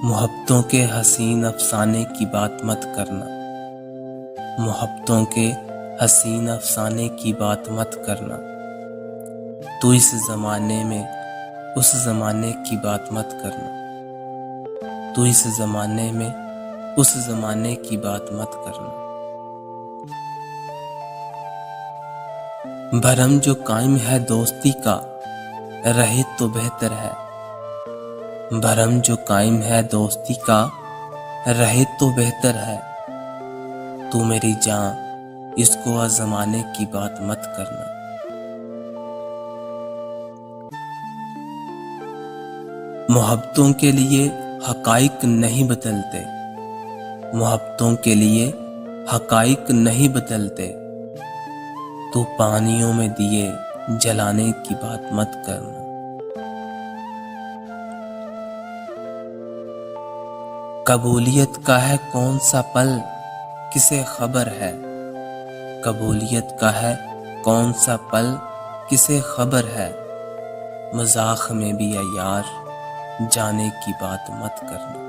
मोहब्बतों के हसीन अफसाने की बात मत करना। मोहब्बतों के हसीन अफसाने की बात मत करना। तू इस जमाने में उस जमाने की बात मत करना। तू इस जमाने में उस जमाने की बात मत करना। भरम जो कायम है दोस्ती का रहे तो बेहतर है। भरम जो कायम है दोस्ती का रहे तो बेहतर है। तू मेरी जान इसको आजमाने की बात मत करना। मोहब्बतों के लिए हकाइक नहीं बदलते। मोहब्बतों के लिए हकाइक नहीं बदलते। तू पानियों में दिए जलाने की बात मत करना। कबूलियत का है कौन सा पल किसे खबर है। कबूलियत का है कौन सा पल किसे खबर है। मजाक में भी यार जाने की बात मत करना।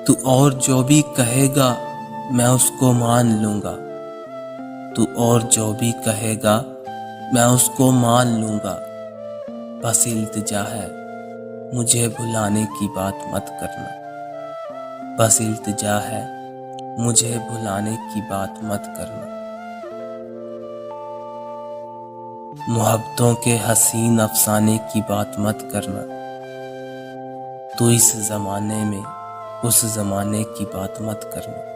तू और जो भी कहेगा मैं उसको मान लूंगा। तू और जो भी कहेगा मैं उसको मान लूंगा। बस इल्तिजा है मुझे भुलाने की बात मत करना। बस इल्तिजा है मुझे भुलाने की बात मत करना। मोहब्बतों के हसीन अफसाने की बात मत करना। तू इस जमाने में उस जमाने की बात मत करना।